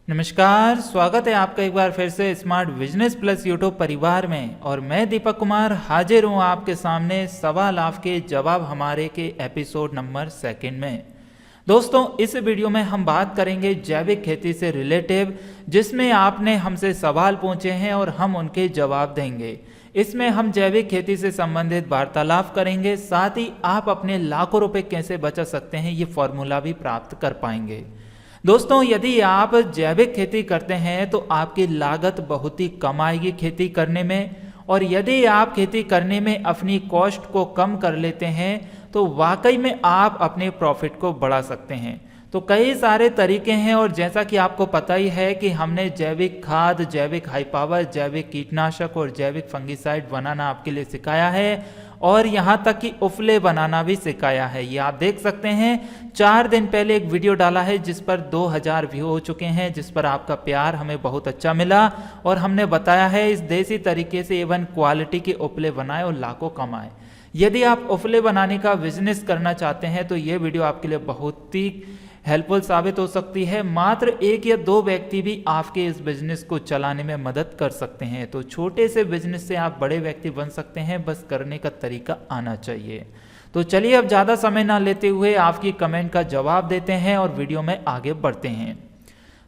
नमस्कार, स्वागत है आपका एक बार फिर से स्मार्ट बिजनेस प्लस यूट्यूब परिवार में। और मैं दीपक कुमार हाजिर हूँ आपके सामने सवाल आपके जवाब हमारे के एपिसोड नंबर 2 में। दोस्तों, इस वीडियो में हम बात करेंगे जैविक खेती से रिलेटिव, जिसमें आपने हमसे सवाल पूछे हैं और हम उनके जवाब देंगे। इसमें हम जैविक खेती से संबंधित वार्तालाप करेंगे, साथ ही आप अपने लाखों रुपए कैसे बचा सकते हैं ये फॉर्मूला भी प्राप्त कर पाएंगे। दोस्तों, यदि आप जैविक खेती करते हैं तो आपकी लागत बहुत ही कम आएगी खेती करने में, और यदि आप खेती करने में अपनी कॉस्ट को कम कर लेते हैं तो वाकई में आप अपने प्रॉफिट को बढ़ा सकते हैं। तो कई सारे तरीके हैं, और जैसा कि आपको पता ही है कि हमने जैविक खाद, जैविक हाई पावर, जैविक कीटनाशक और जैविक फंगिसाइड बनाना आपके लिए सिखाया है, और यहाँ तक कि उफले बनाना भी सिखाया है। ये आप देख सकते हैं, 4 दिन पहले एक वीडियो डाला है जिस पर 2000 व्यू हो चुके हैं, जिस पर आपका प्यार हमें बहुत अच्छा मिला, और हमने बताया है इस देसी तरीके से एवन क्वालिटी के उपले बनाए और लाखों कमाए। यदि आप उफले बनाने का बिजनेस करना चाहते हैं तो ये वीडियो आपके लिए बहुत ही हेल्पफुल साबित हो सकती है। मात्र 1 या 2 व्यक्ति भी आपके इस बिजनेस को चलाने में मदद कर सकते हैं। तो छोटे से बिजनेस से आप बड़े व्यक्ति बन सकते हैं, बस करने का तरीका आना चाहिए। तो चलिए अब ज़्यादा समय ना लेते हुए आपकी कमेंट का जवाब देते हैं और वीडियो में आगे बढ़ते हैं।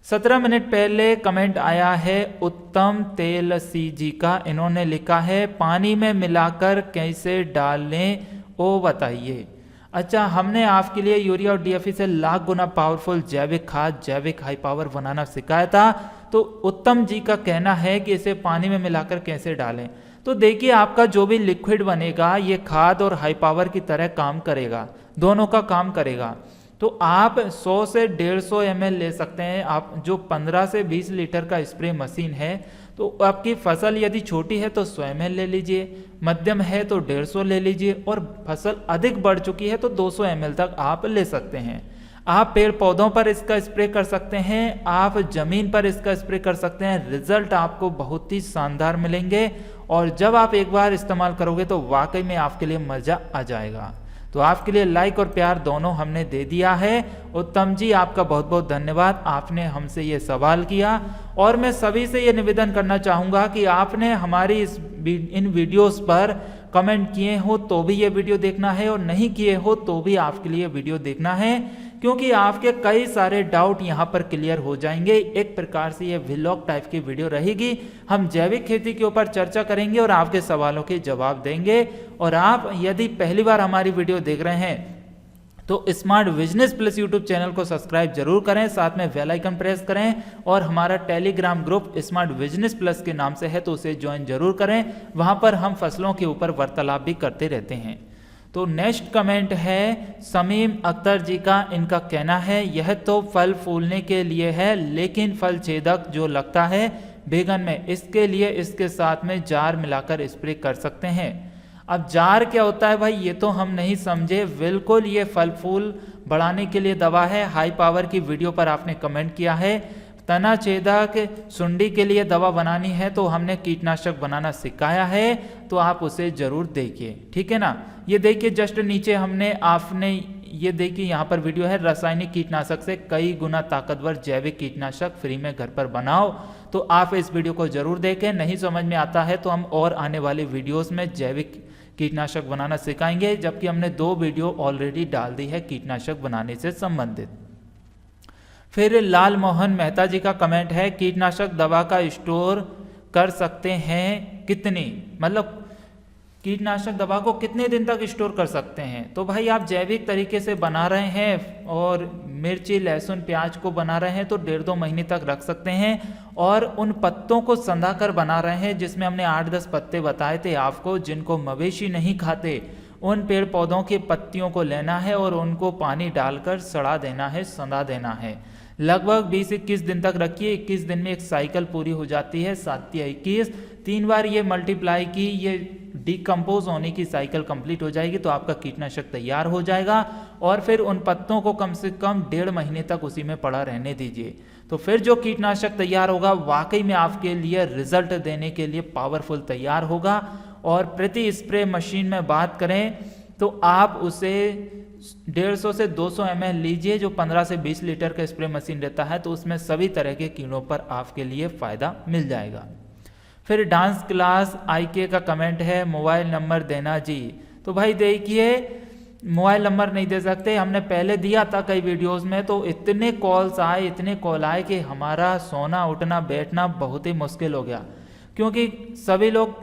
17 मिनट पहले कमेंट आया है उत्तम तेल सी जी का। इन्होंने लिखा है पानी में मिलाकर कैसे डालें वो बताइए। अच्छा, हमने आपके लिए यूरिया और डीएपी से लाख गुना पावरफुल जैविक खाद, जैविक हाई पावर बनाना सिखाया था। तो उत्तम जी का कहना है कि इसे पानी में मिलाकर कैसे डालें। तो देखिए, आपका जो भी लिक्विड बनेगा ये खाद और हाई पावर की तरह काम करेगा, दोनों का काम करेगा। तो आप 100 से 150 ml ले सकते हैं। आप जो 15 से 20 लीटर का स्प्रे मशीन है, तो आपकी फसल यदि छोटी है तो 100 ml ले लीजिए, मध्यम है तो 150 ले लीजिए, और फसल अधिक बढ़ चुकी है तो 200 ml तक आप ले सकते हैं। आप पेड़ पौधों पर इसका स्प्रे कर सकते हैं, आप जमीन पर इसका स्प्रे कर सकते हैं। रिजल्ट आपको बहुत ही शानदार मिलेंगे, और जब आप एक बार इस्तेमाल करोगे तो वाकई में आपके लिए मजा आ जाएगा। तो आपके लिए लाइक और प्यार दोनों हमने दे दिया है। उत्तम जी, आपका बहुत बहुत धन्यवाद, आपने हमसे ये सवाल किया। और मैं सभी से ये निवेदन करना चाहूँगा कि आपने हमारी इन वीडियोस पर कमेंट किए हो तो भी ये वीडियो देखना है, और नहीं किए हो तो भी आपके लिए वीडियो देखना है, क्योंकि आपके कई सारे डाउट यहाँ पर क्लियर हो जाएंगे। एक प्रकार से ये व्लॉग टाइप की वीडियो रहेगी। हम जैविक खेती के ऊपर चर्चा करेंगे और आपके सवालों के जवाब देंगे। और आप यदि पहली बार हमारी वीडियो देख रहे हैं तो smart business plus YouTube channel को सब्सक्राइब जरूर करें, साथ में बेल आइकन प्रेस करें, और हमारा Telegram group smart business plus के नाम से है तो उसे ज्वाइन जरूर करें। वहां पर हम फसलों के ऊपर वार्तालाप भी करते रहते हैं। तो नेक्स्ट कमेंट है समीम अख्तर जी का। इनका कहना है यह तो फल फूलने के लिए है, लेकिन फल छेदक जो लगता है बैगन में, इसके लिए इसके साथ में जार मिलाकर स्प्रे कर सकते हैं। अब जार क्या होता है भाई, ये तो हम नहीं समझे। बिल्कुल, ये फल फूल बढ़ाने के लिए दवा है। हाई पावर की वीडियो पर आपने कमेंट किया है। तना छेदक सुंडी के लिए दवा बनानी है तो हमने कीटनाशक बनाना सिखाया है, तो आप उसे जरूर देखिए, ठीक है ना। ये देखिए जस्ट नीचे हमने आपने ये देखिए यहाँ पर वीडियो है, रासायनिक कीटनाशक से कई गुना ताकतवर जैविक कीटनाशक फ्री में घर पर बनाओ। तो आप इस वीडियो को जरूर देखें। नहीं समझ में आता है तो हम और आने वाली वीडियोस में जैविक कीटनाशक बनाना सिखाएंगे, जबकि हमने 2 वीडियो ऑलरेडी डाल दी है कीटनाशक बनाने से संबंधित। फिर लाल मोहन मेहता जी का कमेंट है कीटनाशक दवा का स्टोर कर सकते हैं कितनी, मतलब कीटनाशक दवा को कितने दिन तक स्टोर कर सकते हैं। तो भाई आप जैविक तरीके से बना रहे हैं और मिर्ची, लहसुन, प्याज को बना रहे हैं तो 1.5-2 महीने तक रख सकते हैं। और उन पत्तों को संधा कर बना रहे हैं, जिसमें हमने 8-10 पत्ते बताए थे आपको, जिनको मवेशी नहीं खाते। उन पेड़ पौधों की पत्तियों को लेना है और उनको पानी डालकर सड़ा देना है, संधा देना है। लगभग 20-21 दिन तक रखिए। 21 दिन में एक साइकिल पूरी हो जाती है, 7 या 21, 3 बार ये मल्टीप्लाई की, ये डिकम्पोज होने की साइकिल कंप्लीट हो जाएगी, तो आपका कीटनाशक तैयार हो जाएगा। और फिर उन पत्तों को कम से कम 1.5 महीने तक उसी में पड़ा रहने दीजिए। तो फिर जो कीटनाशक तैयार होगा वाकई में आपके लिए रिजल्ट देने के लिए पावरफुल तैयार होगा। और प्रति स्प्रे मशीन में बात करें तो आप उसे 150 से 200 ml लीजिए, जो 15 से 20 लीटर का स्प्रे मशीन रहता है, तो उसमें सभी तरह के कीड़ों पर आपके लिए फ़ायदा मिल जाएगा। फिर डांस क्लास IK का कमेंट है, मोबाइल नंबर देना जी। तो भाई देखिए, मोबाइल नंबर नहीं दे सकते, हमने पहले दिया था कई वीडियोस में, तो इतने कॉल्स आए, इतने कॉल आए कि हमारा सोना उठना बैठना बहुत ही मुश्किल हो गया, क्योंकि सभी लोग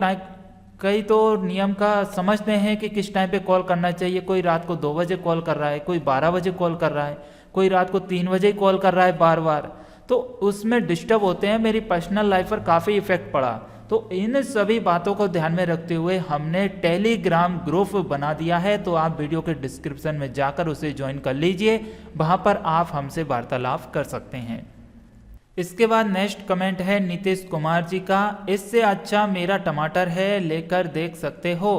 कई तो नियम का समझते हैं कि किस टाइम पे कॉल करना चाहिए। कोई रात को 2 बजे कॉल कर रहा है, कोई 12 बजे कॉल कर रहा है, कोई रात को 3 बजे कॉल कर रहा है बार बार, तो उसमें डिस्टर्ब होते हैं। मेरी पर्सनल लाइफ पर काफ़ी इफेक्ट पड़ा। तो इन सभी बातों को ध्यान में रखते हुए हमने टेलीग्राम ग्रुप बना दिया है, तो आप वीडियो के डिस्क्रिप्शन में जाकर उसे ज्वाइन कर लीजिए, वहाँ पर आप हमसे वार्तालाप कर सकते हैं। इसके बाद नेक्स्ट कमेंट है नीतीश कुमार जी का, इससे अच्छा मेरा टमाटर है, लेकर देख सकते हो।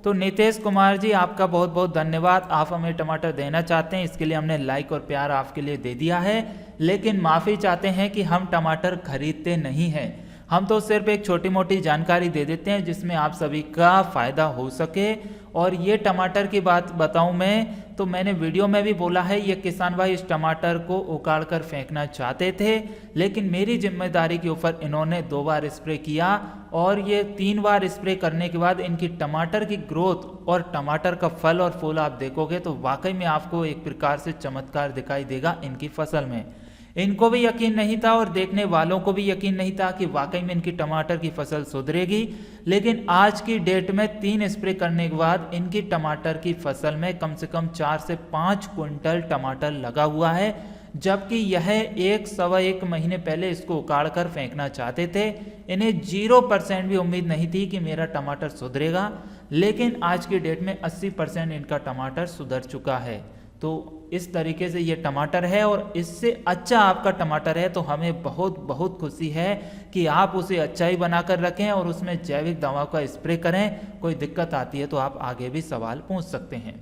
तो नीतीश कुमार जी, आपका बहुत बहुत धन्यवाद। आप हमें टमाटर देना चाहते हैं, इसके लिए हमने लाइक और प्यार आपके लिए दे दिया है, लेकिन माफ़ी चाहते हैं कि हम टमाटर खरीदते नहीं हैं। हम तो सिर्फ एक छोटी मोटी जानकारी दे देते हैं जिसमें आप सभी का फ़ायदा हो सके। और ये टमाटर की बात बताऊं मैं, तो मैंने वीडियो में भी बोला है, ये किसान भाई इस टमाटर को उखाड़ कर फेंकना चाहते थे, लेकिन मेरी जिम्मेदारी के ऊपर इन्होंने 2 बार स्प्रे किया, और ये 3 बार स्प्रे करने के बाद इनकी टमाटर की ग्रोथ और टमाटर का फल और फूल आप देखोगे तो वाकई में आपको एक प्रकार से चमत्कार दिखाई देगा इनकी फसल में। इनको भी यकीन नहीं था और देखने वालों को भी यकीन नहीं था कि वाकई में इनकी टमाटर की फसल सुधरेगी, लेकिन आज की डेट में 3 स्प्रे करने के बाद इनकी टमाटर की फसल में कम से कम 4 से 5 क्विंटल टमाटर लगा हुआ है, जबकि यह 1-1.25 महीने पहले इसको उखाड़ कर फेंकना चाहते थे। इन्हें 0% भी उम्मीद नहीं थी कि मेरा टमाटर सुधरेगा, लेकिन आज की डेट में 80% इनका टमाटर सुधर चुका है। तो इस तरीके से ये टमाटर है, और इससे अच्छा आपका टमाटर है तो हमें बहुत बहुत खुशी है कि आप उसे अच्छा ही बनाकर रखें और उसमें जैविक दवाओं का स्प्रे करें। कोई दिक्कत आती है तो आप आगे भी सवाल पूछ सकते हैं।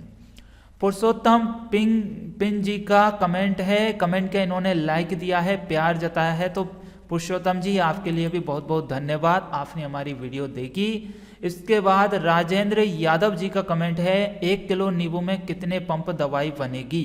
पुरुषोत्तम पिन जी का कमेंट है, कमेंट के इन्होंने लाइक दिया है, प्यार जताया है। तो पुरुषोत्तम जी, आपके लिए भी बहुत बहुत धन्यवाद, आपने हमारी वीडियो देखी। इसके बाद राजेंद्र यादव जी का कमेंट है, 1 किलो नींबू में कितने पंप दवाई बनेगी।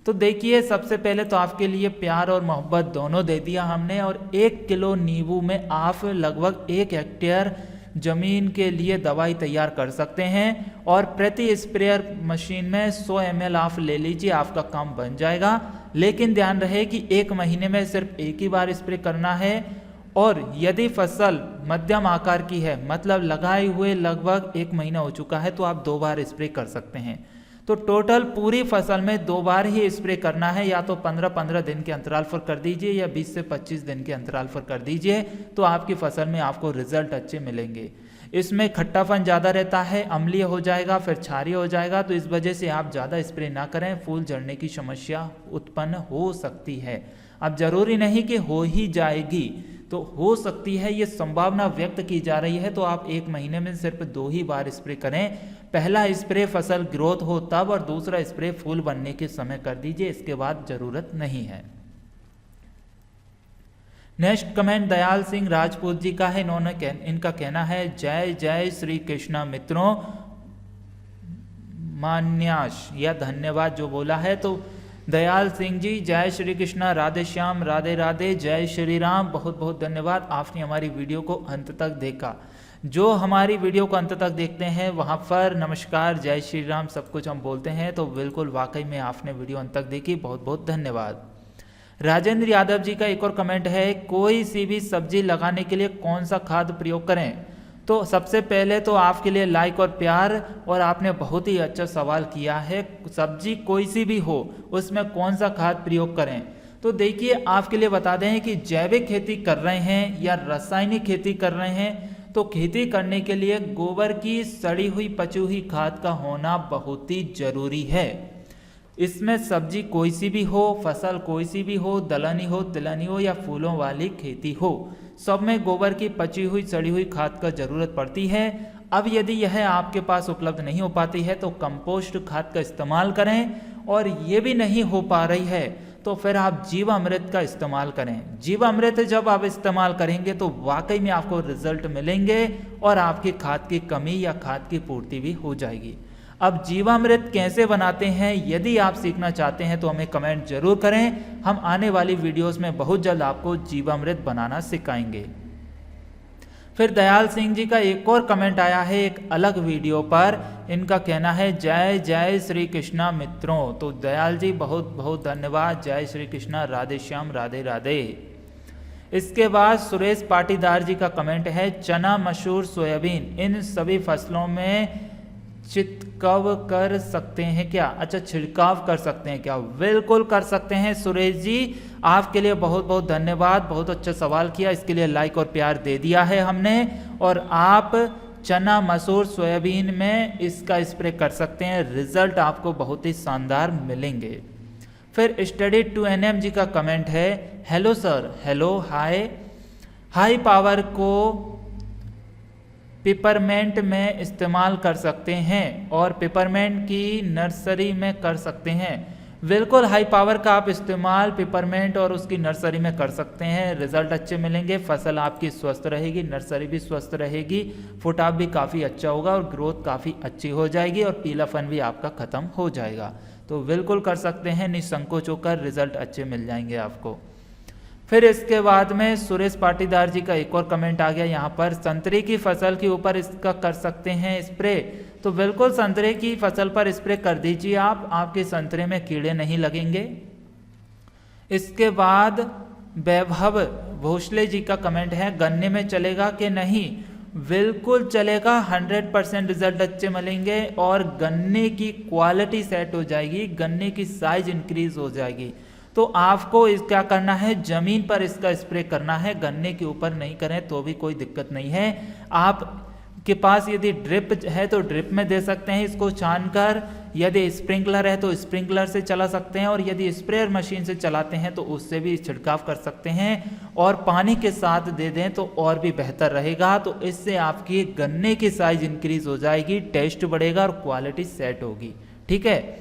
तो देखिए, सबसे पहले तो आपके लिए प्यार और मोहब्बत दोनों दे दिया हमने, और 1 किलो नींबू में आप लगभग 1 हेक्टेयर जमीन के लिए दवाई तैयार कर सकते हैं, और प्रति स्प्रेयर मशीन में 100 ml आप ले लीजिए, आपका काम बन जाएगा। लेकिन ध्यान रहे कि 1 महीने में सिर्फ एक ही बार स्प्रे करना है, और यदि फसल मध्यम आकार की है, मतलब लगाए हुए लगभग 1 महीना हो चुका है, तो आप 2 बार स्प्रे कर सकते हैं। तो टोटल पूरी फसल में 2 बार ही स्प्रे करना है, या तो 15-15 दिन के अंतराल पर कर दीजिए या 20 से 25 दिन के अंतराल पर कर दीजिए, तो आपकी फसल में आपको रिजल्ट अच्छे मिलेंगे। इसमें खट्टापन ज़्यादा रहता है, अम्लीय हो जाएगा, फिर क्षारीय हो जाएगा, तो इस वजह से आप ज़्यादा स्प्रे ना करें, फूल झड़ने की समस्या उत्पन्न हो सकती है। अब जरूरी नहीं कि हो ही जाएगी, तो हो सकती है, ये संभावना व्यक्त की जा रही है। तो आप 1 महीने में सिर्फ 2 ही बार स्प्रे करें। पहला स्प्रे फसल ग्रोथ हो तब, और दूसरा स्प्रे फूल बनने के समय कर दीजिए, इसके बाद जरूरत नहीं है। नेक्स्ट कमेंट दयाल सिंह राजपूत जी का है, इनका कहना है, जय जय श्री कृष्णा मित्रों, मान्याश या धन्यवाद जो बोला है। तो दयाल सिंह जी, जय श्री कृष्णा, राधे श्याम, राधे राधे, जय श्री राम, बहुत बहुत धन्यवाद, आपने हमारी वीडियो को अंत तक देखा। जो हमारी वीडियो को अंत तक देखते हैं वहाँ पर नमस्कार, जय श्री राम सब कुछ हम बोलते हैं, तो बिल्कुल वाकई में आपने वीडियो अंत तक देखी, बहुत बहुत धन्यवाद। राजेंद्र यादव जी का एक और कमेंट है, कोई सी भी सब्जी लगाने के लिए कौन सा खाद प्रयोग करें। तो सबसे पहले तो आपके लिए लाइक और प्यार, और आपने बहुत ही अच्छा सवाल किया है, सब्जी कोई सी भी हो उसमें कौन सा खाद प्रयोग करें। तो देखिए, आपके लिए बता दें कि जैविक खेती कर रहे हैं या रासायनिक खेती कर रहे हैं, तो खेती करने के लिए गोबर की सड़ी हुई पची हुई खाद का होना बहुत ही जरूरी है। इसमें सब्जी कोई सी भी हो, फसल कोई सी भी हो, दलहनी हो, तिलहनी हो या फूलों वाली खेती हो, सब में गोबर की पची हुई सड़ी हुई खाद का जरूरत पड़ती है। अब यदि यह आपके पास उपलब्ध नहीं हो पाती है तो कंपोस्ट खाद का इस्तेमाल करें, और ये भी नहीं हो पा रही है तो फिर आप जीवामृत का इस्तेमाल करें। जीवामृत जब आप इस्तेमाल करेंगे तो वाकई में आपको रिजल्ट मिलेंगे, और आपकी खाद की कमी या खाद की पूर्ति भी हो जाएगी। अब जीवामृत कैसे बनाते हैं यदि आप सीखना चाहते हैं तो हमें कमेंट जरूर करें। हम आने वाली वीडियोस में बहुत जल्द आपको जीवामृत बनाना सिखाएंगे। फिर दयाल सिंह जी का एक और कमेंट आया है एक अलग वीडियो पर। इनका कहना है जय जय श्री कृष्णा मित्रों। तो दयाल जी बहुत बहुत धन्यवाद। जय श्री कृष्णा, राधे श्याम, राधे राधे। इसके बाद सुरेश पाटीदार जी का कमेंट है चना, मसूर, सोयाबीन इन सभी फसलों में छिड़काव कर सकते हैं क्या? अच्छा, छिड़काव कर सकते हैं क्या? बिल्कुल कर सकते हैं सुरेश जी। आपके लिए बहुत बहुत धन्यवाद। बहुत अच्छा सवाल किया, इसके लिए लाइक और प्यार दे दिया है हमने। और आप चना, मसूर, सोयाबीन में इसका स्प्रे कर सकते हैं। रिजल्ट आपको बहुत ही शानदार मिलेंगे। फिर स्टडी टू NM जी का कमेंट है हेलो सर, हेलो, हाय। हाई पावर को पिपरमेंट में इस्तेमाल कर सकते हैं और पिपरमेंट की नर्सरी में कर सकते हैं। बिल्कुल, हाई पावर का आप इस्तेमाल पिपरमेंट और उसकी नर्सरी में कर सकते हैं। रिजल्ट अच्छे मिलेंगे, फसल आपकी स्वस्थ रहेगी, नर्सरी भी स्वस्थ रहेगी, फुटाव भी काफ़ी अच्छा होगा और ग्रोथ काफ़ी अच्छी हो जाएगी और पीलापन भी आपका ख़त्म हो जाएगा। तो बिल्कुल कर सकते हैं, निसंकोच होकर रिजल्ट अच्छे मिल जाएंगे आपको। फिर इसके बाद में सुरेश पाटीदार जी का एक और कमेंट आ गया यहाँ पर, संतरे की फसल के ऊपर इसका कर सकते हैं स्प्रे। तो बिल्कुल संतरे की फसल पर स्प्रे कर दीजिए आप, आपके संतरे में कीड़े नहीं लगेंगे। इसके बाद वैभव भोसले जी का कमेंट है गन्ने में चलेगा कि नहीं? बिल्कुल चलेगा, 100% रिजल्ट अच्छे मिलेंगे और गन्ने की क्वालिटी सेट हो जाएगी, गन्ने की साइज इंक्रीज हो जाएगी। तो आपको इस क्या करना है, जमीन पर इसका स्प्रे करना है, गन्ने के ऊपर नहीं करें तो भी कोई दिक्कत नहीं है। आपके पास यदि ड्रिप है तो ड्रिप में दे सकते हैं इसको छानकर, यदि स्प्रिंकलर है तो स्प्रिंकलर से चला सकते हैं और यदि स्प्रेयर मशीन से चलाते हैं तो उससे भी छिड़काव कर सकते हैं और पानी के साथ दे दें तो और भी बेहतर रहेगा। तो इससे आपकी गन्ने की साइज इंक्रीज हो जाएगी, टेस्ट बढ़ेगा और क्वालिटी सेट होगी। ठीक है।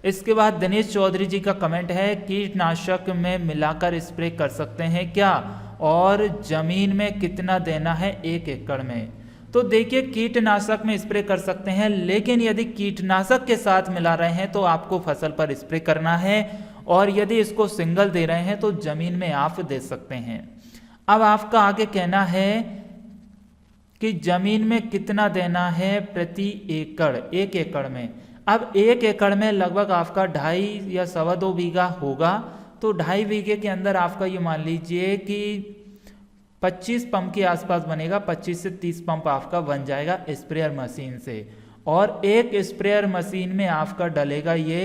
इसके बाद दिनेश चौधरी जी का कमेंट है कीटनाशक में मिलाकर स्प्रे कर सकते हैं क्या और जमीन में कितना देना है 1 एकड़ में? तो देखिए, कीटनाशक में स्प्रे कर सकते हैं, लेकिन यदि कीटनाशक के साथ मिला रहे हैं तो आपको फसल पर स्प्रे करना है और यदि इसको सिंगल दे रहे हैं तो जमीन में आप दे सकते हैं। अब आपका आगे कहना है कि जमीन में कितना देना है प्रति एकड़, 1 एकड़ में। अब 1 एकड़ में लगभग आपका 2.5 या 2.25 बीघा होगा। तो 2.5 बीघे के अंदर आपका ये मान लीजिए कि 25 पंप के आसपास बनेगा, 25 से 30 पंप आपका बन जाएगा स्प्रेयर मशीन से। और एक स्प्रेयर मशीन में आपका डलेगा ये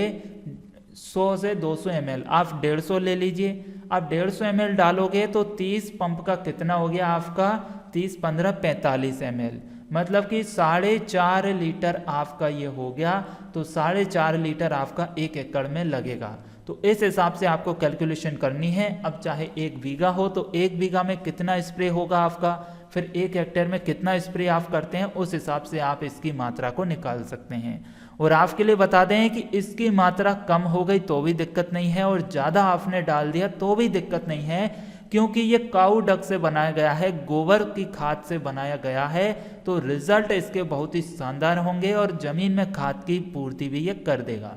100 से 200 ml, आप 150 ले लीजिए। आप 150 ml डालोगे तो 30 पंप का कितना हो गया आपका, 30, 15, 45 ml, मतलब कि 4.5 लीटर आपका ये हो गया। तो 4.5 लीटर आपका 1 एकड़ में लगेगा। तो इस हिसाब से आपको कैलकुलेशन करनी है। अब चाहे 1 बीघा हो तो 1 बीघा में कितना स्प्रे होगा आपका, फिर 1 हेक्टेयर में कितना स्प्रे आप करते हैं, उस हिसाब से आप इसकी मात्रा को निकाल सकते हैं। और आपके लिए बता दें कि इसकी मात्रा कम हो गई तो भी दिक्कत नहीं है और ज़्यादा आपने डाल दिया तो भी दिक्कत नहीं है, क्योंकि ये काऊ डक से बनाया गया है, गोबर की खाद से बनाया गया है। तो रिजल्ट इसके बहुत ही शानदार होंगे और जमीन में खाद की पूर्ति भी ये कर देगा।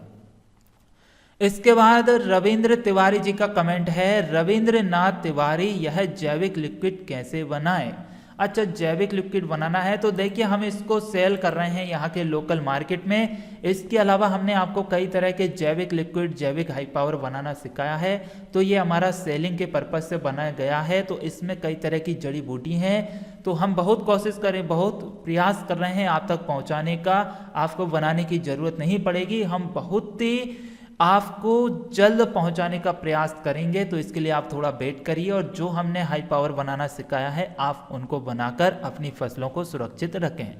इसके बाद रविंद्र तिवारी जी का कमेंट है, रविंद्र नाथ तिवारी, यह जैविक लिक्विड कैसे बनाएं? अच्छा, जैविक लिक्विड बनाना है तो देखिए हम इसको सेल कर रहे हैं यहाँ के लोकल मार्केट में। इसके अलावा हमने आपको कई तरह के जैविक लिक्विड, जैविक हाई पावर बनाना सिखाया है। तो ये हमारा सेलिंग के पर्पज से बनाया गया है। तो इसमें कई तरह की जड़ी बूटी हैं। तो हम बहुत कोशिश करें, बहुत प्रयास कर रहे हैं आप तक पहुँचाने का। आपको बनाने की ज़रूरत नहीं पड़ेगी, हम बहुत ही आपको जल्द पहुंचाने का प्रयास करेंगे। तो इसके लिए आप थोड़ा वेट करिए और जो हमने हाई पावर बनाना सिखाया है आप उनको बनाकर अपनी फसलों को सुरक्षित रखें।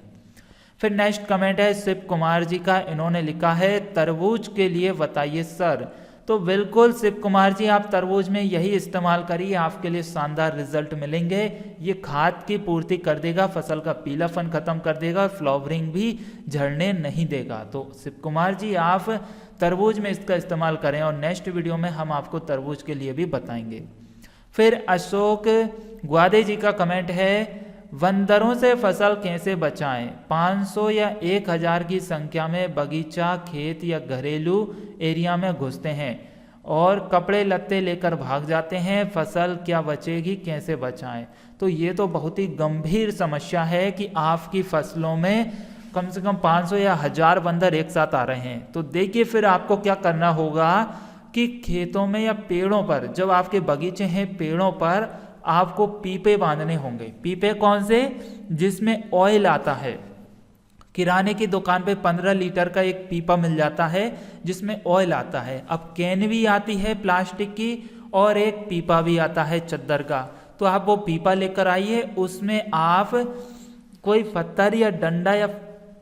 फिर नेक्स्ट कमेंट है शिव कुमार जी का। इन्होंने लिखा है तरबूज के लिए बताइए सर। तो बिल्कुल शिव कुमार जी, आप तरबूज में यही इस्तेमाल करिए, आपके लिए शानदार रिजल्ट मिलेंगे। ये खाद की पूर्ति कर देगा, फसल का पीलापन खत्म कर देगा, फ्लावरिंग भी झड़ने नहीं देगा। तो शिव कुमार जी, आप तरबूज में इसका इस्तेमाल करें और नेक्स्ट वीडियो में हम आपको तरबूज के लिए भी बताएंगे। फिर अशोक ग्वादे जी का कमेंट है, बंदरों से फसल कैसे बचाएं? 500 या 1000 की संख्या में बगीचा, खेत या घरेलू एरिया में घुसते हैं और कपड़े लत्ते लेकर भाग जाते हैं। फसल क्या बचेगी, कैसे बचाएं? तो ये तो बहुत ही गंभीर समस्या है कि आपकी फसलों में कम से कम 500 या 1000 बंदर एक साथ आ रहे हैं। तो देखिए फिर आपको क्या करना होगा कि खेतों में या पेड़ों पर, जब आपके बगीचे हैं पेड़ों पर, आपको पीपे बांधने होंगे। पीपे कौन से? जिसमें ऑयल आता है। किराने की दुकान पे 15 लीटर का एक पीपा मिल जाता है जिसमें ऑयल आता है। अब कैन भी आती है प्लास्टिक की और एक पीपा भी आता है चद्दर का। तो आप वो पीपा लेकर आइए, उसमें आप कोई पत्थर या डंडा या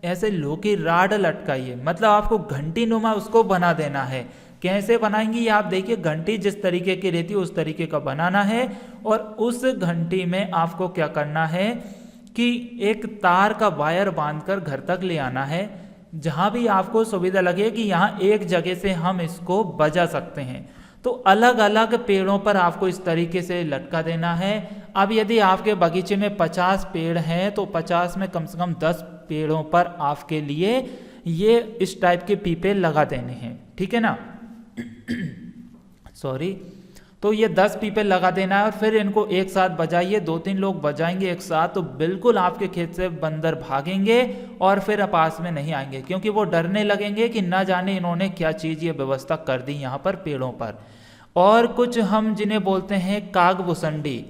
ऐसे लोहे की राड लटकाइए, मतलब आपको घंटी नुमा उसको बना देना है। कैसे बनाएंगी आप देखिए, घंटी जिस तरीके की रहती है उस तरीके का बनाना है और उस घंटी में आपको क्या करना है कि एक तार का वायर बांधकर घर तक ले आना है। जहां भी आपको सुविधा लगे कि यहाँ एक जगह से हम इसको बजा सकते हैं, तो अलग अलग पेड़ों पर आपको इस तरीके से लटका देना है। अब यदि आपके बगीचे में 50 पेड़ हैं तो 50 में कम से कम 10 पेड़ों पर आपके लिए ये इस टाइप के पीपे लगा देने हैं, ठीक है ना। सॉरी। तो ये 10 पीपे लगा देना है और फिर इनको एक साथ बजाइए। 2-3 लोग बजाएंगे एक साथ तो बिल्कुल आपके खेत से बंदर भागेंगे और फिर पास में नहीं आएंगे, क्योंकि वो डरने लगेंगे कि ना जाने इन्होंने क्या चीज़ ये व्यवस्था कर दी यहाँ पर पेड़ों पर। और कुछ हम जिन्हें बोलते हैं कागभुसंडी,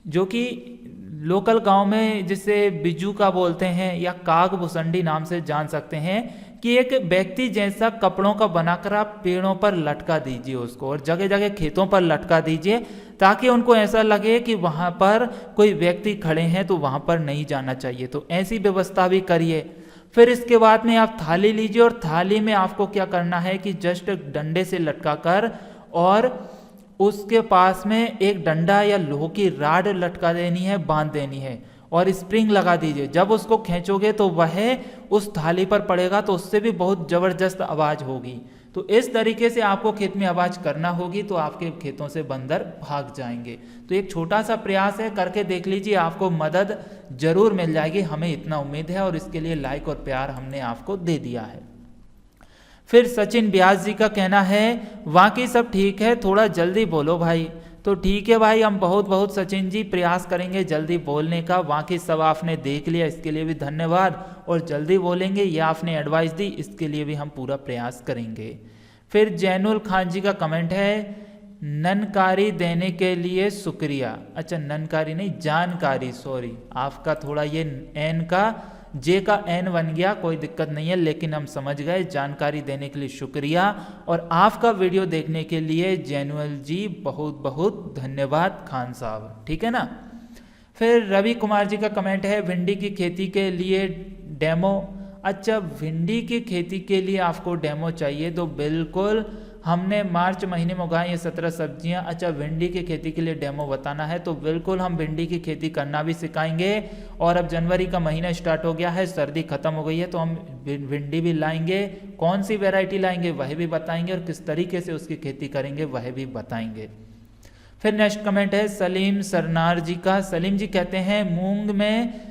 जो कि लोकल गांव में जिसे बिज्जू का बोलते हैं या कागभुसंडी नाम से जान सकते हैं, कि एक व्यक्ति जैसा कपड़ों का बनाकर आप पेड़ों पर लटका दीजिए उसको, और जगह जगह खेतों पर लटका दीजिए ताकि उनको ऐसा लगे कि वहां पर कोई व्यक्ति खड़े हैं तो वहां पर नहीं जाना चाहिए। तो ऐसी व्यवस्था भी करिए। फिर इसके बाद में आप थाली लीजिए और थाली में आपको क्या करना है कि जस्ट डंडे से लटका कर और उसके पास में एक डंडा या लोहे की राड लटका देनी है, बांध देनी है और स्प्रिंग लगा दीजिए। जब उसको खींचोगे तो वह उस थाली पर पड़ेगा तो उससे भी बहुत जबरदस्त आवाज होगी। तो इस तरीके से आपको खेत में आवाज करना होगी तो आपके खेतों से बंदर भाग जाएंगे। तो एक छोटा सा प्रयास है, करके देख लीजिए, आपको मदद जरूर मिल जाएगी, हमें इतना उम्मीद है, और इसके लिए लाइक और प्यार हमने आपको दे दिया है। फिर सचिन व्यास जी का कहना है, वाकई सब ठीक है, थोड़ा जल्दी बोलो भाई। तो ठीक है भाई, हम बहुत बहुत सचिन जी प्रयास करेंगे जल्दी बोलने का। बाकी सब आपने देख लिया, इसके लिए भी धन्यवाद, और जल्दी बोलेंगे ये आपने एडवाइस दी, इसके लिए भी हम पूरा प्रयास करेंगे। फिर जैनुल खान जी का कमेंट है, ननकारी देने के लिए शुक्रिया। अच्छा, ननकारी नहीं, जानकारी, सॉरी, आपका थोड़ा ये एन का जे का एन बन गया, कोई दिक्कत नहीं है, लेकिन हम समझ गए। जानकारी देने के लिए शुक्रिया और आपका वीडियो देखने के लिए जैनुअल जी बहुत बहुत धन्यवाद खान साहब, ठीक है ना। फिर रवि कुमार जी का कमेंट है, भिंडी की खेती के लिए डेमो। अच्छा, भिंडी की खेती के लिए आपको डेमो चाहिए तो बिल्कुल, हमने मार्च महीने में उगाई ये 17 सब्जियां। अच्छा, भिंडी की खेती के लिए डेमो बताना है तो बिल्कुल हम भिंडी की खेती करना भी सिखाएंगे। और अब जनवरी का महीना स्टार्ट हो गया है, सर्दी खत्म हो गई है, तो हम भिंडी भी लाएंगे। कौन सी वैरायटी लाएंगे वह भी बताएंगे और किस तरीके से उसकी खेती करेंगे वह भी बताएंगे। फिर नेक्स्ट कमेंट है सलीम सरनार जी का। सलीम जी कहते हैं, मूंग में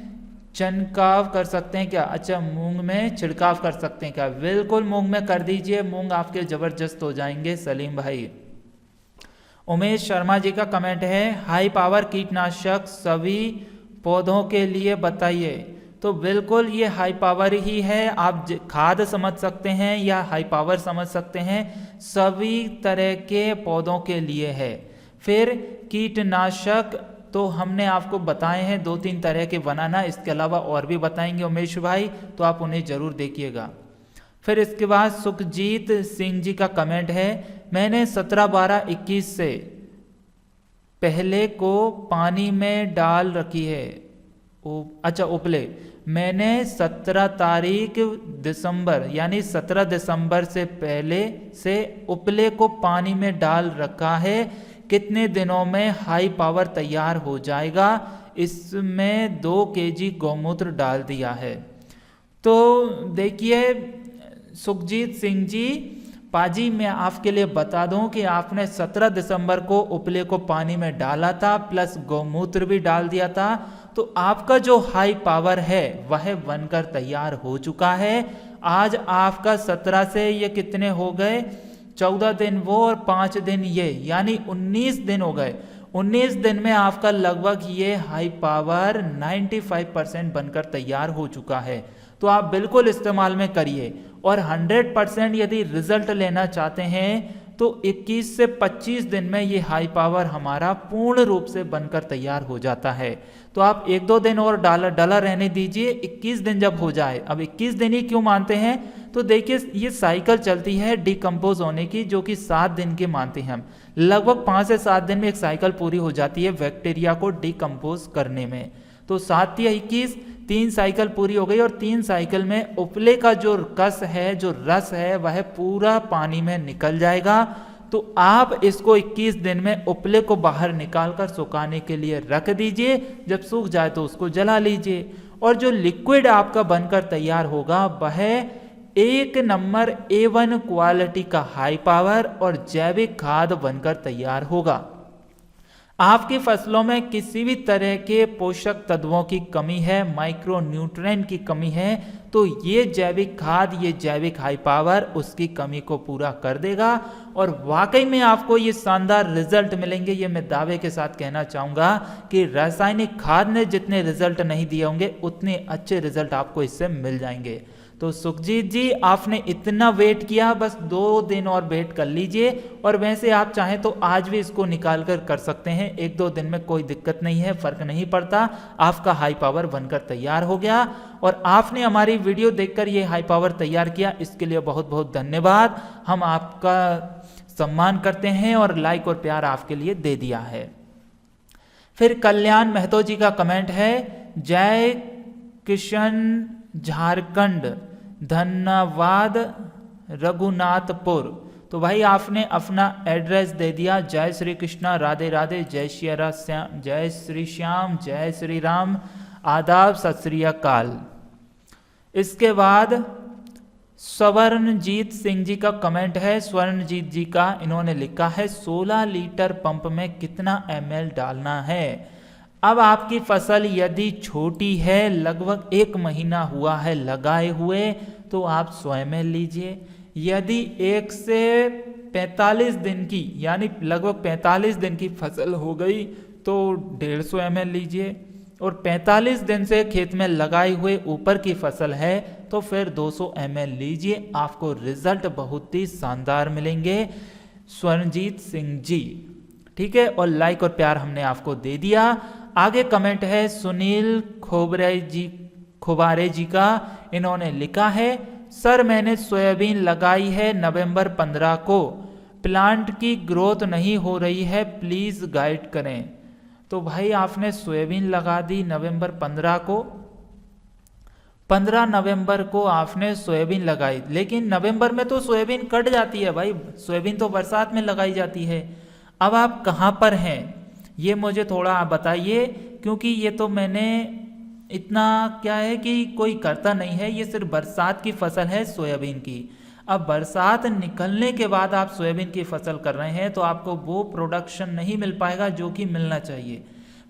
छिड़काव कर सकते हैं क्या? अच्छा, मूंग में छिड़काव कर सकते हैं क्या? बिल्कुल, मूंग में कर दीजिए, मूंग आपके जबरदस्त हो जाएंगे सलीम भाई। उमेश शर्मा जी का कमेंट है, हाई पावर कीटनाशक सभी पौधों के लिए बताइए। तो बिल्कुल ये हाई पावर ही है, आप खाद समझ सकते हैं या हाई पावर समझ सकते हैं, सभी तरह के पौधों के लिए है। फिर कीटनाशक तो हमने आपको बताए हैं 2-3 तरह के बनाना, इसके अलावा और भी बताएंगे उमेश भाई, तो आप उन्हें जरूर देखिएगा। फिर इसके बाद सुखजीत सिंह जी का कमेंट है, मैंने 17-12-21 से पहले को पानी में डाल रखी है। अच्छा, उपले मैंने 17 तारीख दिसंबर यानी 17 दिसंबर से पहले से उपले को पानी में डाल रखा है, कितने दिनों में हाई पावर तैयार हो जाएगा? इसमें 2 kg गौमूत्र डाल दिया है। तो देखिए सुखजीत सिंह जी, पाजी मैं आपके लिए बता दूं कि आपने 17 दिसंबर को उपले को पानी में डाला था, प्लस गौमूत्र भी डाल दिया था, तो आपका जो हाई पावर है वह बनकर तैयार हो चुका है। आज आपका 17 से ये कितने हो गए, 14 दिन वो और 5 दिन ये, यानी 19 दिन हो गए। 19 दिन में आपका लगभग ये हाई पावर 95% बनकर तैयार हो चुका है। तो आप बिल्कुल इस्तेमाल में करिए और 100% यदि रिजल्ट लेना चाहते हैं तो 21 से 25 दिन में ये हाई पावर हमारा पूर्ण रूप से बनकर तैयार हो जाता है। तो आप 1-2 दिन और डला रहने दीजिए, 21 दिन जब हो जाए। अब 21 दिन ही क्यों मानते हैं, तो देखिए ये साइकिल चलती है डिकम्पोज होने की, जो कि 7 दिन की मानते हैं हम। लगभग 5 से 7 दिन में एक साइकिल पूरी हो जाती है बैक्टीरिया को डिकम्पोज करने में। तो 7 या 21, 3 साइकिल पूरी हो गई और 3 साइकिल में उपले का जो कस है, जो रस है, वह पूरा पानी में निकल जाएगा। तो आप इसको 21 दिन में उपले को बाहर निकालकर सुखाने के लिए रख दीजिए। जब सूख जाए तो उसको जला लीजिए और जो लिक्विड आपका बनकर तैयार होगा वह 1 नंबर A1 क्वालिटी का हाई पावर और जैविक खाद बनकर तैयार होगा। आपकी फसलों में किसी भी तरह के पोषक तत्वों की कमी है, माइक्रो न्यूट्रिएंट की कमी है, तो ये जैविक खाद, ये जैविक हाई पावर उसकी कमी को पूरा कर देगा और वाकई में आपको ये शानदार रिजल्ट मिलेंगे। ये मैं दावे के साथ कहना चाहूँगा कि रासायनिक खाद ने जितने रिजल्ट नहीं दिए होंगे उतने अच्छे रिजल्ट आपको इससे मिल जाएंगे। तो सुखजीत जी, आपने इतना वेट किया, बस 2 दिन और वेट कर लीजिए और वैसे आप चाहें तो आज भी इसको निकाल कर सकते हैं। 1-2 दिन में कोई दिक्कत नहीं है, फर्क नहीं पड़ता। आपका हाई पावर बनकर तैयार हो गया और आपने हमारी वीडियो देखकर ये हाई पावर तैयार किया, इसके लिए बहुत बहुत धन्यवाद। हम आपका सम्मान करते हैं और लाइक और प्यार आपके लिए दे दिया है। फिर कल्याण महतो जी का कमेंट है, जय किशन झारखंड, धन्यवाद रघुनाथपुर। तो भाई आपने अपना एड्रेस दे दिया। जय श्री कृष्णा, राधे राधे, जय श्याम, जय श्री श्याम, जय श्री राम, आदाब, सत श्री अकाल। इसके बाद स्वर्णजीत सिंह जी का कमेंट है। स्वर्णजीत जी का इन्होंने लिखा है 16 लीटर पंप में कितना ml डालना है। अब आपकी फसल यदि छोटी है, लगभग 1 महीना हुआ है लगाए हुए, तो आप 100 ml लीजिए। यदि 1 से 45 दिन की, यानी लगभग 45 दिन की फसल हो गई तो 150 ml लीजिए और 45 दिन से खेत में लगाए हुए ऊपर की फसल है तो फिर 200 ml लीजिए। आपको रिजल्ट बहुत ही शानदार मिलेंगे स्वर्णजीत सिंह जी, ठीक है। और लाइक और प्यार हमने आपको दे दिया। आगे कमेंट है सुनील खोबारे जी का। इन्होंने लिखा है, सर मैंने सोयाबीन लगाई है नवंबर 15 को, प्लांट की ग्रोथ नहीं हो रही है, प्लीज गाइड करें। तो भाई आपने सोयाबीन लगा दी नवंबर 15 को, 15 नवंबर को आपने सोयाबीन लगाई, लेकिन नवंबर में तो सोयाबीन कट जाती है भाई, सोयाबीन तो बरसात में लगाई जाती है। अब आप कहाँ पर हैं ये मुझे थोड़ा आप बताइए, क्योंकि ये तो मैंने इतना क्या है कि कोई करता नहीं है, ये सिर्फ बरसात की फसल है सोयाबीन की। अब बरसात निकलने के बाद आप सोयाबीन की फसल कर रहे हैं तो आपको वो प्रोडक्शन नहीं मिल पाएगा जो कि मिलना चाहिए।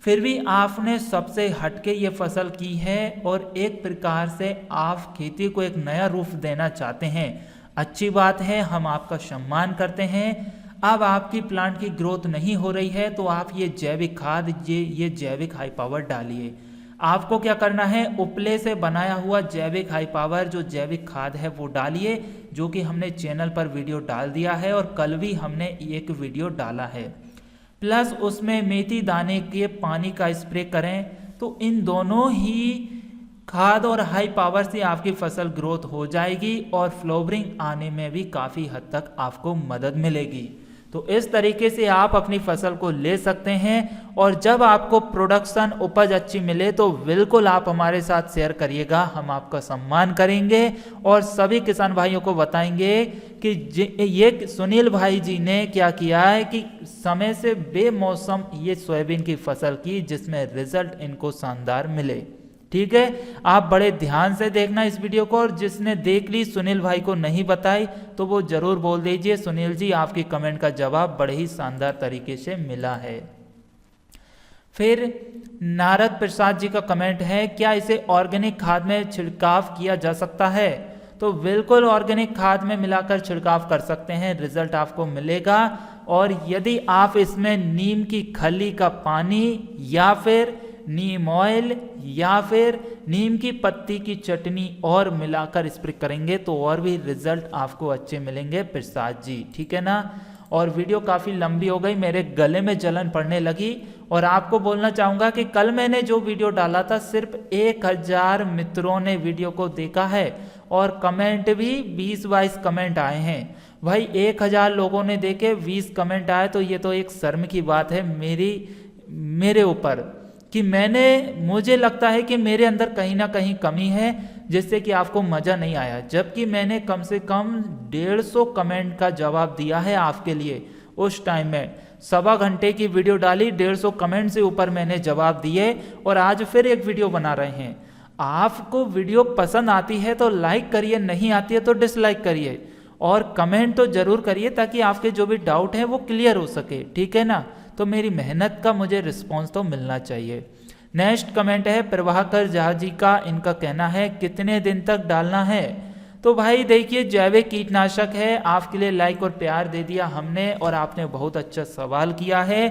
फिर भी आपने सबसे हटके ये फसल की है और एक प्रकार से आप खेती को एक नया रूप देना चाहते हैं। अच्छी बात है, हम आपका सम्मान करते हैं। अब आपकी प्लांट की ग्रोथ नहीं हो रही है तो आप ये जैविक खाद, ये जैविक हाई पावर डालिए। आपको क्या करना है, उपले से बनाया हुआ जैविक हाई पावर जो जैविक खाद है वो डालिए, जो कि हमने चैनल पर वीडियो डाल दिया है और कल भी हमने एक वीडियो डाला है। प्लस उसमें मेथी दाने के पानी का स्प्रे करें। तो इन दोनों ही खाद और हाई पावर से आपकी फसल ग्रोथ हो जाएगी और फ्लावरिंग आने में भी काफ़ी हद तक आपको मदद मिलेगी। तो इस तरीके से आप अपनी फसल को ले सकते हैं और जब आपको प्रोडक्शन उपज अच्छी मिले तो बिल्कुल आप हमारे साथ शेयर करिएगा, हम आपका सम्मान करेंगे और सभी किसान भाइयों को बताएंगे कि ये सुनील भाई जी ने क्या किया है कि समय से बेमौसम ये सोयाबीन की फसल की, जिसमें रिजल्ट इनको शानदार मिले। ठीक है, आप बड़े ध्यान से देखना इस वीडियो को और जिसने देख ली सुनील भाई को नहीं बताई तो वो जरूर बोल दीजिए, सुनील जी आपकी कमेंट का जवाब बड़े ही शानदार तरीके से मिला है। फिर नारद प्रसाद जी का कमेंट है, क्या इसे ऑर्गेनिक खाद में छिड़काव किया जा सकता है? तो बिल्कुल ऑर्गेनिक खाद में मिलाकर छिड़काव कर सकते हैं, रिजल्ट आपको मिलेगा। और यदि आप इसमें नीम की खली का पानी या फिर नीम ऑयल या फिर नीम की पत्ती की चटनी और मिलाकर स्प्रे करेंगे तो और भी रिजल्ट आपको अच्छे मिलेंगे प्रसाद जी, ठीक है ना। और वीडियो काफ़ी लंबी हो गई, मेरे गले में जलन पड़ने लगी। और आपको बोलना चाहूँगा कि कल मैंने जो वीडियो डाला था सिर्फ 1000 मित्रों ने वीडियो को देखा है और कमेंट भी 20-22 कमेंट आए हैं। भाई 1000 लोगों ने देखे, 20 कमेंट आए, तो ये तो एक शर्म की बात है मेरे ऊपर कि मुझे लगता है कि मेरे अंदर कहीं ना कहीं कमी है जिससे कि आपको मज़ा नहीं आया। जबकि मैंने कम से कम 150 कमेंट का जवाब दिया है आपके लिए। उस टाइम में 1.25 घंटे की वीडियो डाली, 150 कमेंट से ऊपर मैंने जवाब दिए और आज फिर एक वीडियो बना रहे हैं। आपको वीडियो पसंद आती है तो लाइक करिए, नहीं आती है तो डिसलाइक करिए और कमेंट तो जरूर करिए ताकि आपके जो भी डाउट है वो क्लियर हो सके, ठीक है ना। तो मेरी मेहनत का मुझे रिस्पॉन्स तो मिलना चाहिए। नेक्स्ट कमेंट है प्रभाकर झा जी का, इनका कहना है कितने दिन तक डालना है? तो भाई देखिए, जैविक कीटनाशक है, आपके लिए लाइक और प्यार दे दिया हमने और आपने बहुत अच्छा सवाल किया है।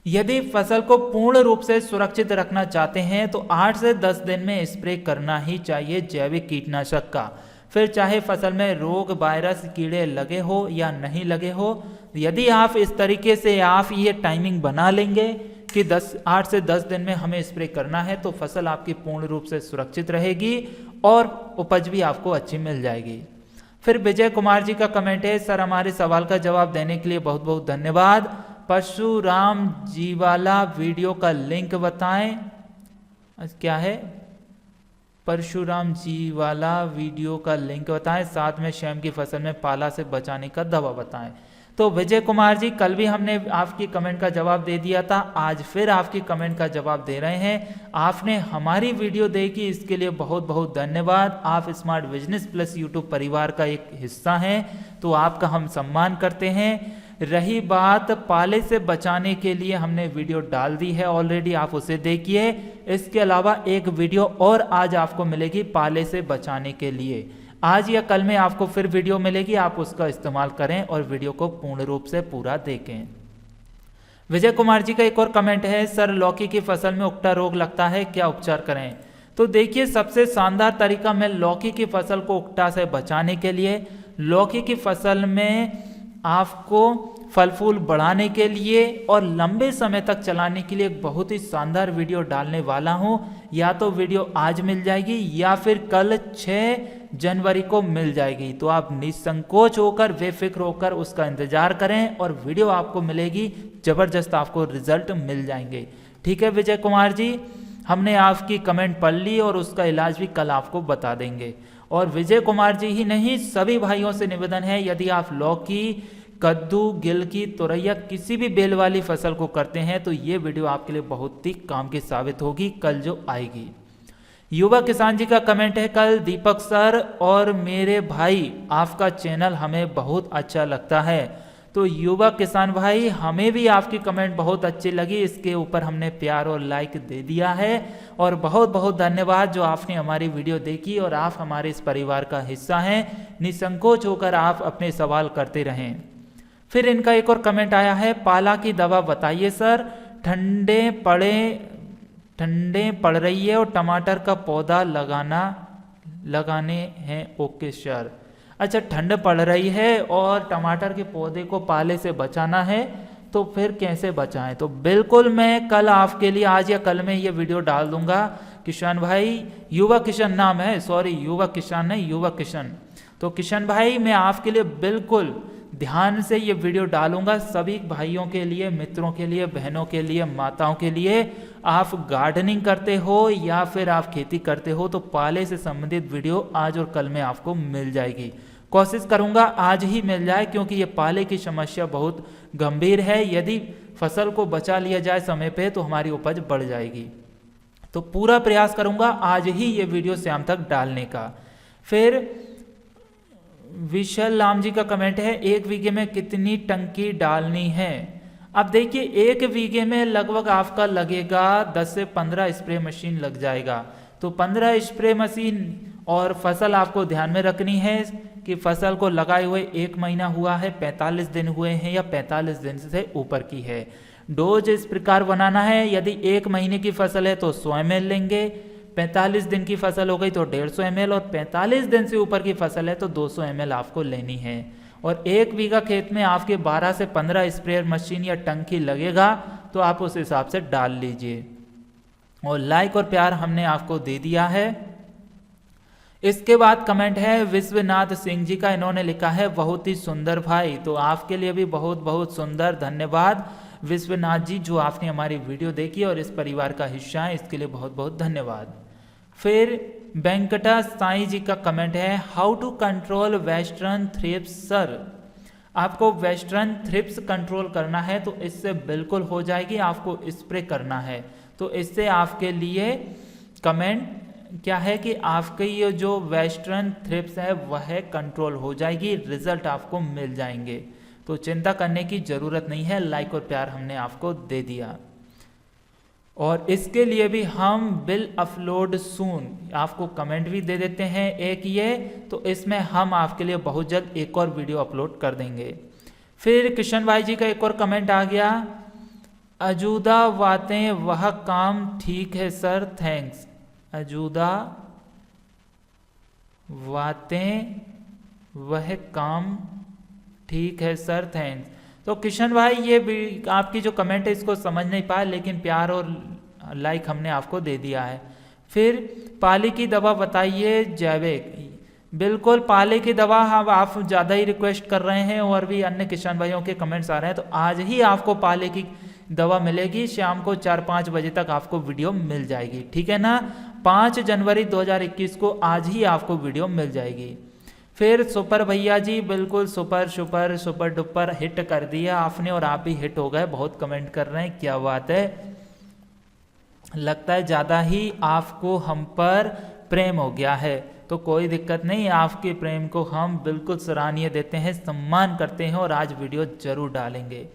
यदि फसल को पूर्ण रूप से सुरक्षित रखना चाहते हैं तो 8 से 10 दिन में स्प्रे करना ही चाहिए जैविक कीटनाशक का। फिर चाहे फसल में रोग, वायरस, कीड़े लगे हो या नहीं लगे हो, यदि आप इस तरीके से आप ये टाइमिंग बना लेंगे कि 8 से 10 दिन में हमें स्प्रे करना है तो फसल आपकी पूर्ण रूप से सुरक्षित रहेगी और उपज भी आपको अच्छी मिल जाएगी। फिर विजय कुमार जी का कमेंट है, सर हमारे सवाल का जवाब देने के लिए बहुत बहुत धन्यवाद। परशुराम जी वाला वीडियो का लिंक बताएं। क्या है? परशुराम जी वाला वीडियो का लिंक बताएं, साथ में शैम की फसल में पाला से बचाने का दवा बताएं। तो विजय कुमार जी, कल भी हमने आपकी कमेंट का जवाब दे दिया था, आज फिर आपकी कमेंट का जवाब दे रहे हैं। आपने हमारी वीडियो देखी, इसके लिए बहुत बहुत धन्यवाद। आप स्मार्ट बिजनेस प्लस यूट्यूब परिवार का एक हिस्सा हैं, तो आपका हम सम्मान करते हैं। रही बात पाले से बचाने के लिए, हमने वीडियो डाल दी है ऑलरेडी, आप उसे देखिए। इसके अलावा एक वीडियो और आज आपको मिलेगी पाले से बचाने के लिए। आज या कल में आपको फिर वीडियो मिलेगी, आप उसका इस्तेमाल करें और वीडियो को पूर्ण रूप से पूरा देखें। विजय कुमार जी का एक और कमेंट है, सर लौकी की फसल में उकटा रोग लगता है, क्या उपचार करें? तो देखिए, सबसे शानदार तरीका मैं लौकी की फसल को उकटा से बचाने के लिए, लौकी की फसल में आपको फल फूल बढ़ाने के लिए और लंबे समय तक चलाने के लिए एक बहुत ही शानदार वीडियो डालने वाला हूं। या तो वीडियो आज मिल जाएगी या फिर कल 6 जनवरी को मिल जाएगी। तो आप निसंकोच होकर, बेफिक्र होकर उसका इंतजार करें और वीडियो आपको मिलेगी, जबरदस्त आपको रिजल्ट मिल जाएंगे। ठीक है विजय कुमार जी, हमने आपकी कमेंट पढ़ ली और उसका इलाज भी कल आपको बता देंगे। और विजय कुमार जी ही नहीं, सभी भाइयों से निवेदन है, यदि आप लौकी, कद्दू, गिलकी, तुरैया किसी भी बेल वाली फसल को करते हैं तो ये वीडियो आपके लिए बहुत ही काम की साबित होगी कल जो आएगी। युवा किसान जी का कमेंट है, कल दीपक सर और मेरे भाई आपका चैनल हमें बहुत अच्छा लगता है। तो युवा किसान भाई, हमें भी आपकी कमेंट बहुत अच्छी लगी, इसके ऊपर हमने प्यार और लाइक दे दिया है। और बहुत बहुत धन्यवाद जो आपने हमारी वीडियो देखी और आप हमारे इस परिवार का हिस्सा हैं। निसंकोच होकर आप अपने सवाल करते रहें। फिर इनका एक और कमेंट आया है, पाला की दवा बताइए सर, ठंडे पड़ रही है और टमाटर का पौधा लगाने हैं। ओके सर, अच्छा ठंड पड़ रही है और टमाटर के पौधे को पाले से बचाना है, तो फिर कैसे बचाएं? तो बिल्कुल मैं कल आपके लिए, आज या कल में ये वीडियो डाल दूंगा। किशन भाई, युवा किशन नाम है, सॉरी युवा किसान नहीं, युवा किशन। तो किशन भाई, मैं आपके लिए बिल्कुल ध्यान से ये वीडियो डालूंगा, सभी भाइयों के लिए, मित्रों के लिए, बहनों के लिए, माताओं के लिए। आप गार्डनिंग करते हो या फिर आप खेती करते हो तो पाले से संबंधित वीडियो आज और कल में आपको मिल जाएगी। कोशिश करूंगा आज ही मिल जाए, क्योंकि ये पाले की समस्या बहुत गंभीर है। यदि फसल को बचा लिया जाए समय पे तो हमारी उपज बढ़ जाएगी। तो पूरा प्रयास करूंगा आज ही ये वीडियो शाम तक डालने का। फिर विशाल राम जी का कमेंट है, 1 बीघे में कितनी टंकी डालनी है? अब देखिए 1 बीघे में लगभग आपका लगेगा 10 से 15 स्प्रे मशीन लग जाएगा। तो 15 स्प्रे मशीन और फसल आपको ध्यान में रखनी है कि फसल को लगाए हुए 1 महीना हुआ है, 45 दिन हुए हैं या 45 दिन से ऊपर की है। डोज इस प्रकार बनाना है, यदि 1 महीने की फसल है तो 100 ml लेंगे, 45 दिन की फसल हो गई तो 150 ml और 45 दिन से ऊपर की फसल है तो 200 ml आपको लेनी है। और 1 बीघा खेत में आपके 12 से 15 स्प्रेयर मशीन या टंकी लगेगा तो आप उस हिसाब से डाल लीजिए। और लाइक और प्यार हमने आपको दे दिया है। इसके बाद कमेंट है विश्वनाथ सिंह जी का, इन्होंने लिखा है बहुत ही सुंदर भाई। तो आपके लिए भी बहुत बहुत सुंदर धन्यवाद विश्वनाथ जी, जो आपने हमारी वीडियो देखी और इस परिवार का हिस्सा है, इसके लिए बहुत बहुत धन्यवाद। फिर वेंकटा साई जी का कमेंट है how to control western thrips sir. आपको वेस्टर्न थ्रिप्स कंट्रोल करना है तो इससे बिल्कुल हो जाएगी, आपको स्प्रे करना है। तो इससे आपके लिए कमेंट क्या है कि आपके ये जो वेस्टर्न थ्रिप्स है वह कंट्रोल हो जाएगी, रिजल्ट आपको मिल जाएंगे। तो चिंता करने की ज़रूरत नहीं है, लाइक और प्यार हमने आपको दे दिया। और इसके लिए भी हम विल अपलोड सून, आपको कमेंट भी दे देते हैं एक ये, तो इसमें हम आपके लिए बहुत जल्द एक और वीडियो अपलोड कर देंगे। फिर किशन भाई जी का एक और कमेंट आ गया, अजूदा बातें वह काम ठीक है सर, थैंक्स। अजूदा बातें वह काम ठीक है सर, थैंक्स। तो किशन भाई ये भी आपकी जो कमेंट है इसको समझ नहीं पाए, लेकिन प्यार और लाइक हमने आपको दे दिया है। फिर पाली की दवा बताइए जैविक, बिल्कुल पाली की दवा अब आप ज़्यादा ही रिक्वेस्ट कर रहे हैं और भी अन्य किसान भाइयों के कमेंट्स आ रहे हैं, तो आज ही आपको पाली की दवा मिलेगी, शाम को 4-5 बजे तक आपको वीडियो मिल जाएगी, ठीक है ना। 5 जनवरी 2021 को आज ही आपको वीडियो मिल जाएगी। फिर सुपर भैया जी, बिल्कुल super super super duper hit कर दिया आपने, और आप भी हिट हो गए, बहुत कमेंट कर रहे हैं, क्या बात है। लगता है ज़्यादा ही आपको हम पर प्रेम हो गया है, तो कोई दिक्कत नहीं, आपके प्रेम को हम बिल्कुल सराहनीय देते हैं, सम्मान करते हैं और आज वीडियो जरूर डालेंगे।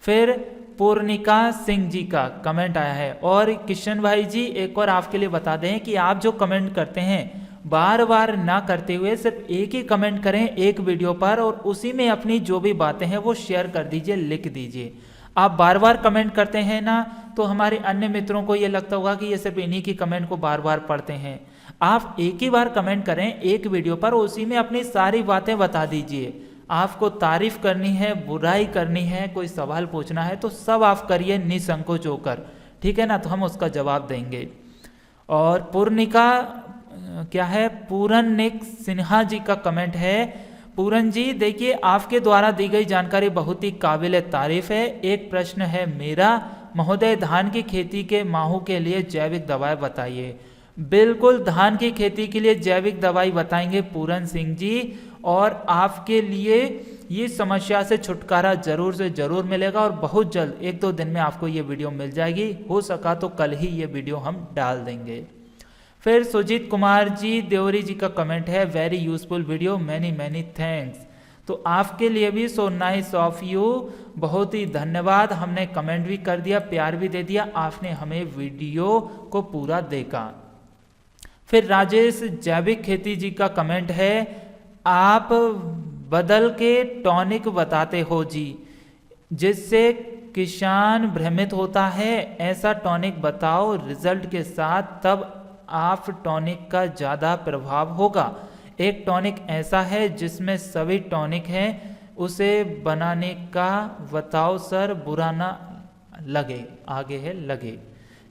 फिर पूर्णिका सिंह जी का कमेंट आया है, और किशन भाई जी एक और आपके लिए बता दें कि आप जो कमेंट करते हैं बार बार ना करते हुए सिर्फ एक ही कमेंट करें एक वीडियो पर, और उसी में अपनी जो भी बातें हैं वो शेयर कर दीजिए, लिख दीजिए। आप बार बार कमेंट करते हैं ना, तो हमारे अन्य मित्रों को ये लगता होगा कि ये सिर्फ इन्हीं की कमेंट को बार बार पढ़ते हैं। आप एक ही बार कमेंट करें एक वीडियो पर, उसी में अपनी सारी बातें बता दीजिए। आपको तारीफ करनी है, बुराई करनी है, कोई सवाल पूछना है तो सब आप करिए निसंकोच होकर, ठीक है ना, तो हम उसका जवाब देंगे। और पूर्णिका क्या है, पूरन सिन्हा जी का कमेंट है। पूरन जी देखिए, आपके द्वारा दी गई जानकारी बहुत ही काबिल तारीफ है। एक प्रश्न है मेरा, महोदय धान की खेती के माहू के लिए जैविक दवाएं बताइए। बिल्कुल धान की खेती के लिए जैविक दवाई बताएंगे पूरन सिंह जी, और आपके लिए ये समस्या से छुटकारा जरूर से जरूर मिलेगा, और बहुत जल्द 1-2 दिन में आपको ये वीडियो मिल जाएगी, हो सका तो कल ही ये वीडियो हम डाल देंगे। फिर सुजीत कुमार जी देवरी जी का कमेंट है, very useful video, many many thanks. तो आपके लिए भी सो नाइस ऑफ यू, बहुत ही धन्यवाद। हमने कमेंट भी कर दिया, प्यार भी दे दिया, आपने हमें वीडियो को पूरा देखा। फिर राजेश जैविक खेती जी का कमेंट है, आप बदल के टॉनिक बताते हो जी, जिससे किसान भ्रमित होता है, ऐसा टॉनिक बताओ रिजल्ट के साथ, तब आप टॉनिक का ज़्यादा प्रभाव होगा। एक टॉनिक ऐसा है जिसमें सभी टॉनिक हैं, उसे बनाने का बताओ सर, बुरा ना लगे, आगे है लगे।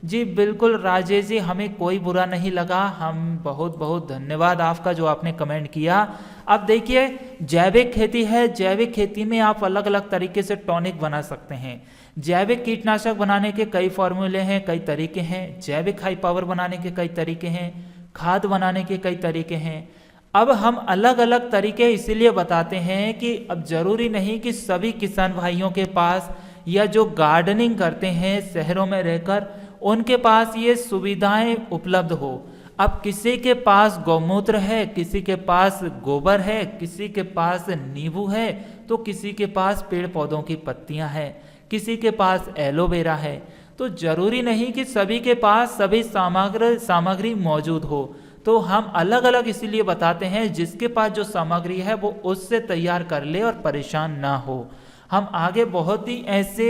जी बिल्कुल राजेश जी, हमें कोई बुरा नहीं लगा, हम बहुत बहुत धन्यवाद आपका जो आपने कमेंट किया। अब देखिए जैविक खेती है, जैविक खेती में आप अलग अलग तरीके से टॉनिक बना सकते हैं। जैविक कीटनाशक बनाने के कई फॉर्मूले हैं, कई तरीके हैं। जैविक हाई पावर बनाने के कई तरीके हैं, खाद बनाने के कई तरीके हैं। अब हम अलग अलग तरीके इसीलिए बताते हैं कि अब जरूरी नहीं कि सभी किसान भाइयों के पास या जो गार्डनिंग करते हैं शहरों में रहकर उनके पास ये सुविधाएं उपलब्ध हो। अब किसी के पास गौमूत्र है, किसी के पास गोबर है, किसी के पास नींबू है, तो किसी के पास पेड़ पौधों की पत्तियां हैं, किसी के पास एलोवेरा है। तो जरूरी नहीं कि सभी के पास सभी सामग्री मौजूद हो, तो हम अलग अलग इसीलिए बताते हैं, जिसके पास जो सामग्री है वो उससे तैयार कर ले और परेशान ना हो। हम आगे बहुत ही ऐसे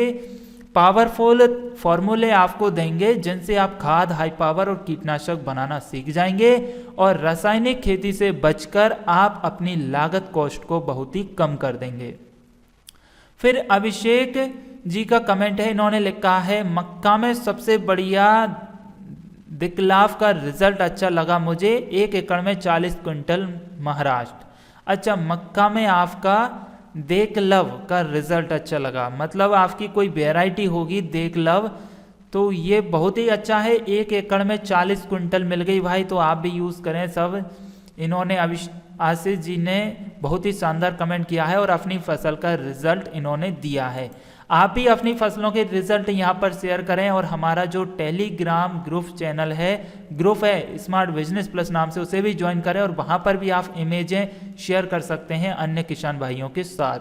पावरफुल फॉर्मूले आपको देंगे जिनसे आप खाद, हाई पावर और कीटनाशक बनाना सीख जाएंगे और रासायनिक खेती से बचकर आप अपनी लागत कॉस्ट को बहुत ही कम कर देंगे। फिर अभिषेक जी का कमेंट है, इन्होंने लिखा है मक्का में सबसे बढ़िया दिकलाव का रिजल्ट अच्छा लगा मुझे, 1 एकड़ में 40 क्विंटल महाराष्ट्र। अच्छा, मक्का में आपका देखलव का रिजल्ट अच्छा लगा, मतलब आपकी कोई वैरायटी होगी देखलव, तो ये बहुत ही अच्छा है। 1 एकड़ में 40 क्विंटल मिल गई भाई, तो आप भी यूज़ करें सब। इन्होंने आशीष जी ने बहुत ही शानदार कमेंट किया है और अपनी फसल का रिजल्ट इन्होंने दिया है। आप भी अपनी फसलों के रिजल्ट यहाँ पर शेयर करें और हमारा जो टेलीग्राम ग्रुप चैनल है, ग्रुप है स्मार्ट बिजनेस प्लस नाम से, उसे भी ज्वाइन करें और वहाँ पर भी आप इमेजें शेयर कर सकते हैं अन्य किसान भाइयों के साथ।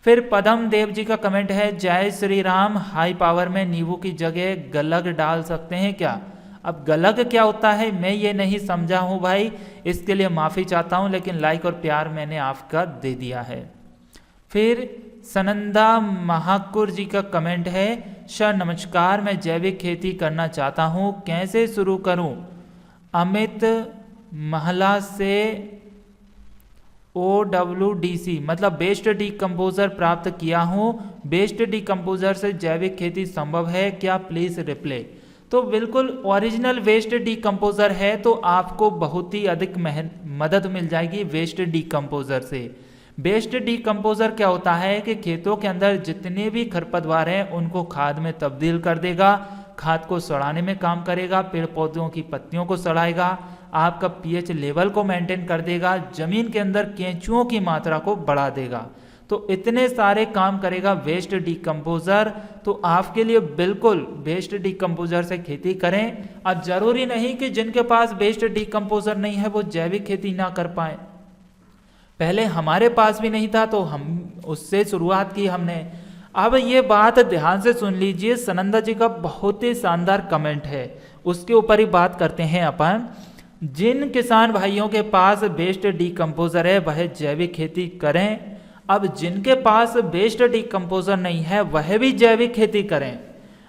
फिर पदम देव जी का कमेंट है, जय श्री राम, हाई पावर में नींबू की जगह गलग डाल सकते हैं क्या? अब गलग क्या होता है मैं ये नहीं समझा हूँ भाई, इसके लिए माफ़ी चाहता हूँ, लेकिन लाइक और प्यार मैंने आपका दे दिया है। फिर सनंदा महाकुर जी का कमेंट है, सर नमस्कार, मैं जैविक खेती करना चाहता हूँ, कैसे शुरू करूँ? अमित महला से OWDC मतलब बेस्ट डीकम्पोजर प्राप्त किया हूँ, बेस्ट डीकम्पोजर से जैविक खेती संभव है क्या? Please reply. तो बिल्कुल ओरिजिनल वेस्ट डीकम्पोजर है तो आपको बहुत ही अधिक मदद मिल जाएगी वेस्ट डीकम्पोजर से। बेस्ट डीकम्पोजर क्या होता है कि खेतों के अंदर जितने भी खरपतवार हैं उनको खाद में तब्दील कर देगा, खाद को सड़ाने में काम करेगा, पेड़ पौधों की पत्तियों को सड़ाएगा, आपका पीएच लेवल को मेंटेन कर देगा, जमीन के अंदर केंचुओं की मात्रा को बढ़ा देगा। तो इतने सारे काम करेगा वेस्ट डीकम्पोजर, तो आपके लिए बिल्कुल वेस्ट डीकम्पोजर से खेती करें। अब जरूरी नहीं कि जिनके पास वेस्ट डीकम्पोजर नहीं है वो जैविक खेती ना कर पाए, पहले हमारे पास भी नहीं था तो हम उससे शुरुआत की हमने। अब ये बात ध्यान से सुन लीजिए, सनंदा जी का बहुत ही शानदार कमेंट है, उसके ऊपर ही बात करते हैं अपन। जिन किसान भाइयों के पास बेस्ट डीकम्पोजर है वह जैविक खेती करें। अब जिनके पास बेस्ट डीकम्पोजर नहीं है वह भी जैविक खेती करें।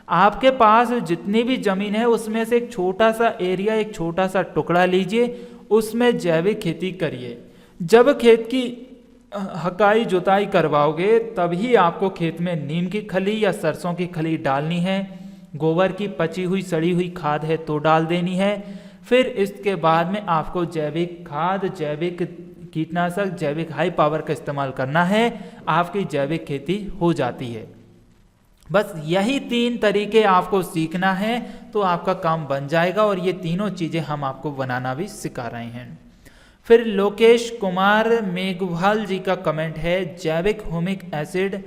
आपके पास जितनी भी जमीन है उसमें से एक छोटा सा एरिया, एक छोटा सा टुकड़ा लीजिए, उसमें जैविक खेती करिए। जब खेत की हकाई जुताई करवाओगे तभी आपको खेत में नीम की खली या सरसों की खली डालनी है, गोबर की पची हुई सड़ी हुई खाद है तो डाल देनी है। फिर इसके बाद में आपको जैविक खाद, जैविक कीटनाशक, जैविक हाई पावर का इस्तेमाल करना है, आपकी जैविक खेती हो जाती है। बस यही 3 तरीके आपको सीखना है तो आपका काम बन जाएगा, और ये तीनों चीज़ें हम आपको बनाना भी सिखा रहे हैं। फिर लोकेश कुमार मेघवाल जी का कमेंट है, जैविक ह्यूमिक एसिड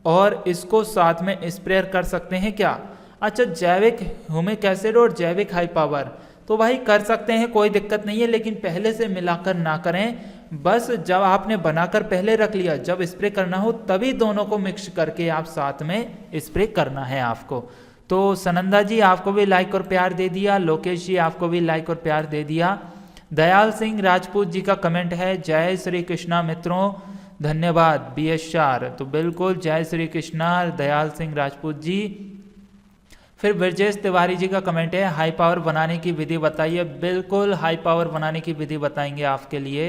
और इसको साथ में स्प्रेयर कर सकते हैं क्या? अच्छा, जैविक ह्यूमिक एसिड और जैविक हाई पावर तो भाई कर सकते हैं, कोई दिक्कत नहीं है, लेकिन पहले से मिलाकर ना करें। बस जब आपने बनाकर पहले रख लिया, जब स्प्रे करना हो तभी दोनों को मिक्स करके आप साथ में स्प्रे करना है आपको। तो सनंदा जी आपको भी लाइक और प्यार दे दिया, लोकेश जी आपको भी लाइक और प्यार दे दिया। दयाल सिंह राजपूत जी का कमेंट है, जय श्री कृष्णा मित्रों, धन्यवाद BSR। तो बिल्कुल जय श्री कृष्णा दयाल सिंह राजपूत जी। फिर ब्रजेश तिवारी जी का कमेंट है, हाई पावर बनाने की विधि बताइए। बिल्कुल हाई पावर बनाने की विधि बताएंगे आपके लिए।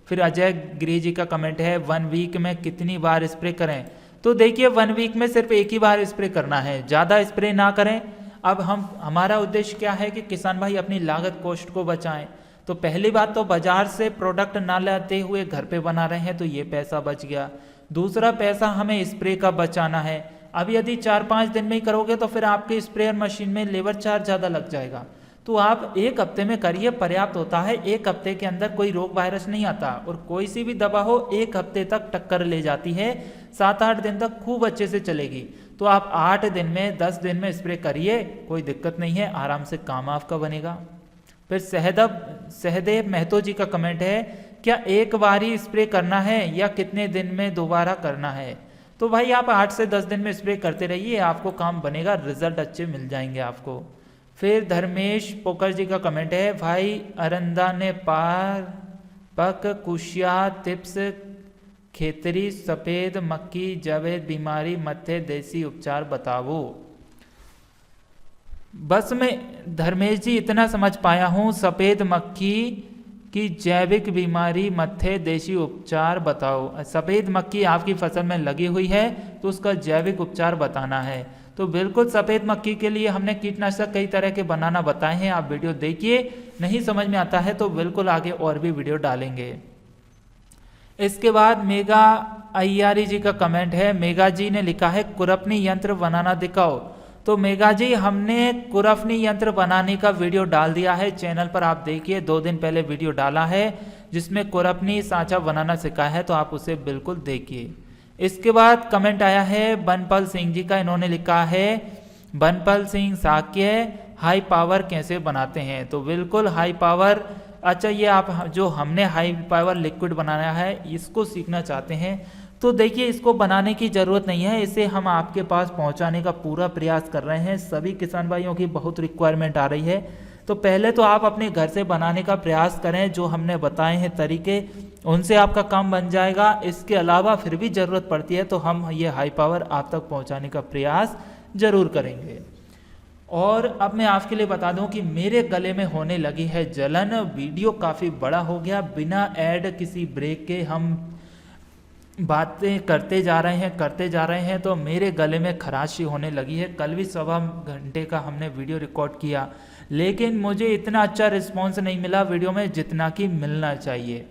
फिर अजय गिरी जी का कमेंट है, 1 वीक में कितनी बार स्प्रे करें? तो देखिए 1 वीक में सिर्फ एक ही बार स्प्रे करना है, ज़्यादा स्प्रे ना करें। अब हमारा उद्देश्य क्या है कि किसान भाई अपनी लागत कॉस्ट को बचाएं। तो पहली बात तो बाजार से प्रोडक्ट ना लाते हुए घर पे बना रहे हैं तो ये पैसा बच गया। दूसरा पैसा हमें स्प्रे का बचाना है। अब यदि 4-5 दिन में ही करोगे तो फिर आपके स्प्रेयर मशीन में लेबर चार्ज ज़्यादा लग जाएगा। तो आप 1 हफ्ते में करिए, पर्याप्त होता है। 1 हफ्ते के अंदर कोई रोग वायरस नहीं आता, और कोई सी भी दवा हो 1 हफ्ते तक टक्कर ले जाती है, 7-8 दिन तक खूब अच्छे से चलेगी। तो आप 8 दिन में 10 दिन में स्प्रे करिए, कोई दिक्कत नहीं है, आराम से काम आपका बनेगा। फिर सहदेव महतो जी का कमेंट है, क्या एक बार ही स्प्रे करना है या कितने दिन में दोबारा करना है? तो भाई आप 8 से 10 दिन में स्प्रे करते रहिए, आपको काम बनेगा, रिजल्ट अच्छे मिल जाएंगे आपको। फिर धर्मेश पोकर जी का कमेंट है, भाई अरंदा ने पार पक कुशिया टिप्स खेतरी सफ़ेद मक्खी जवेद बीमारी मत्थे देसी उपचार बताओ। बस मैं धर्मेश जी इतना समझ पाया हूँ, सफ़ेद मक्खी की जैविक बीमारी मत्थे देसी उपचार बताओ। सफ़ेद मक्खी आपकी फसल में लगी हुई है तो उसका जैविक उपचार बताना है। तो बिल्कुल सफ़ेद मक्खी के लिए हमने कीटनाशक कई तरह के बनाना बताए हैं, आप वीडियो देखिए। नहीं समझ में आता है तो बिल्कुल आगे और भी वीडियो डालेंगे। इसके बाद मेगा अय्यारी जी का कमेंट है, मेगा जी ने लिखा है खुरपनी यंत्र बनाना दिखाओ। तो मेगा जी हमने खुरपनी यंत्र बनाने का वीडियो डाल दिया है चैनल पर, आप देखिए 2 दिन पहले वीडियो डाला है जिसमें खुरपनी सांचा बनाना सिखाया है, तो आप उसे बिल्कुल देखिए। इसके बाद कमेंट आया है बनपल सिंह जी का, इन्होंने लिखा है बनपल सिंह साक्य हाई पावर कैसे बनाते हैं। तो बिल्कुल हाई पावर, अच्छा ये आप जो हमने हाई पावर लिक्विड बनाया है इसको सीखना चाहते हैं तो देखिए इसको बनाने की ज़रूरत नहीं है, इसे हम आपके पास पहुंचाने का पूरा प्रयास कर रहे हैं। सभी किसान भाइयों की बहुत रिक्वायरमेंट आ रही है, तो पहले तो आप अपने घर से बनाने का प्रयास करें, जो हमने बताए हैं तरीके उनसे आपका काम बन जाएगा। इसके अलावा फिर भी ज़रूरत पड़ती है तो हम ये हाई पावर आप तक पहुँचाने का प्रयास ज़रूर करेंगे। और अब मैं आपके लिए बता दूं कि मेरे गले में होने लगी है जलन। वीडियो काफ़ी बड़ा हो गया, बिना ऐड किसी ब्रेक के हम बातें करते जा रहे हैं तो मेरे गले में खराश होने लगी है। कल भी 1.25 घंटे का हमने वीडियो रिकॉर्ड किया, लेकिन मुझे इतना अच्छा रिस्पॉन्स नहीं मिला वीडियो में जितना कि मिलना चाहिए।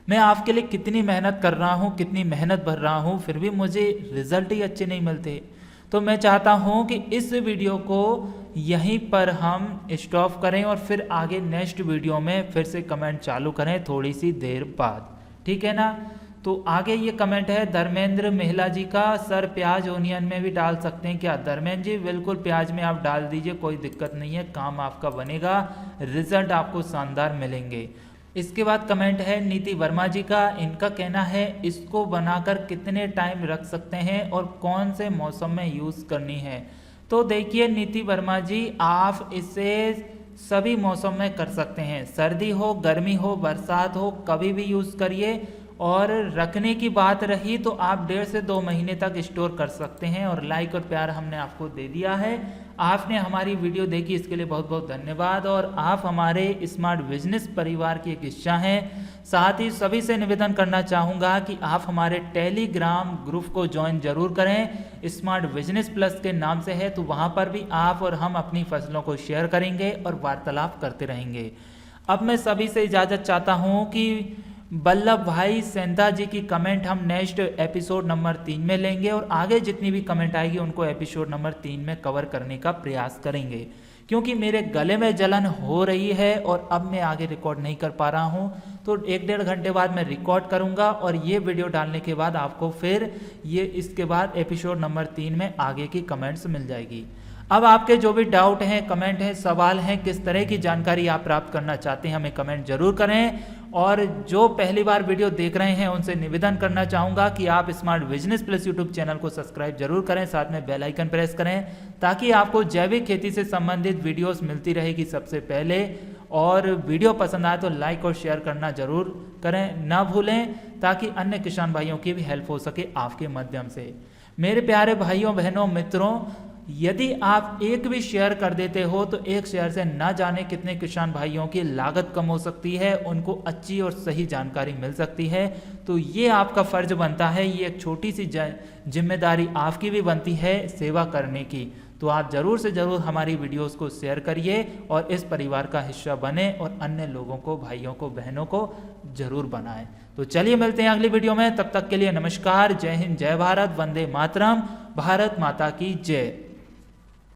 मैं आपके लिए कितनी मेहनत कर रहा हूँ, कितनी मेहनत भर रहा हूँ, फिर भी मुझे रिजल्ट ही अच्छे नहीं मिलते। तो मैं चाहता हूँ कि इस वीडियो को यहीं पर हम स्टॉप करें और फिर आगे नेक्स्ट वीडियो में फिर से कमेंट चालू करें थोड़ी सी देर बाद, ठीक है ना। तो आगे ये कमेंट है धर्मेंद्र महिला जी का, सर प्याज ओनियन में भी डाल सकते हैं क्या। धर्मेंद्र जी बिल्कुल प्याज में आप डाल दीजिए, कोई दिक्कत नहीं है, काम आपका बनेगा, रिजल्ट आपको शानदार मिलेंगे। इसके बाद कमेंट है नीति वर्मा जी का, इनका कहना है इसको बनाकर कितने टाइम रख सकते हैं और कौन से मौसम में यूज़ करनी है। तो देखिए नीति वर्मा जी, आप इसे सभी मौसम में कर सकते हैं, सर्दी हो गर्मी हो बरसात हो कभी भी यूज़ करिए। और रखने की बात रही तो आप 1.5 से 2 महीने तक स्टोर कर सकते हैं। और लाइक और प्यार हमने आपको दे दिया है, आपने हमारी वीडियो देखी इसके लिए बहुत बहुत धन्यवाद। और आप हमारे स्मार्ट बिजनेस परिवार की एक हिस्सा हैं। साथ ही सभी से निवेदन करना चाहूँगा कि आप हमारे टेलीग्राम ग्रुप को ज्वाइन जरूर करें, स्मार्ट बिजनेस प्लस के नाम से है। तो वहाँ पर भी आप और हम अपनी फसलों को शेयर करेंगे और वार्तालाप करते रहेंगे। अब मैं सभी से इजाज़त चाहता हूँ कि बल्लभ भाई सेंधा जी की कमेंट हम नेक्स्ट एपिसोड नंबर 3 में लेंगे और आगे जितनी भी कमेंट आएगी उनको एपिसोड नंबर 3 में कवर करने का प्रयास करेंगे, क्योंकि मेरे गले में जलन हो रही है और अब मैं आगे रिकॉर्ड नहीं कर पा रहा हूं। तो 1-1.5 घंटे बाद मैं रिकॉर्ड करूंगा और ये वीडियो डालने के बाद आपको फिर ये इसके बाद एपिसोड नंबर 3 में आगे की कमेंट्स मिल जाएगी। अब आपके जो भी डाउट हैं, कमेंट हैं, सवाल हैं, किस तरह की जानकारी आप प्राप्त करना चाहते हैं हमें कमेंट जरूर करें। और जो पहली बार वीडियो देख रहे हैं उनसे निवेदन करना चाहूँगा कि आप smart business plus YouTube channel को सब्सक्राइब जरूर करें, साथ में बेल आइकन प्रेस करें ताकि आपको जैविक खेती से संबंधित वीडियोस मिलती रहेगी सबसे पहले। और वीडियो पसंद आए तो लाइक और शेयर करना जरूर करें, ना भूलें, ताकि अन्य किसान भाइयों की भी हेल्प हो सके आपके माध्यम से। मेरे प्यारे भाइयों बहनों मित्रों, यदि आप एक भी शेयर कर देते हो तो एक शेयर से ना जाने कितने किसान भाइयों की लागत कम हो सकती है, उनको अच्छी और सही जानकारी मिल सकती है। तो ये आपका फर्ज बनता है, ये एक छोटी सी जिम्मेदारी आपकी भी बनती है सेवा करने की। तो आप जरूर से जरूर हमारी वीडियोस को शेयर करिए और इस परिवार का हिस्सा बने और अन्य लोगों को, भाइयों को, बहनों को जरूर बनाएं। तो चलिए मिलते हैं अगली वीडियो में, तब तक के लिए नमस्कार, जय हिंद, जय भारत, वंदे मातरम, भारत माता की जय।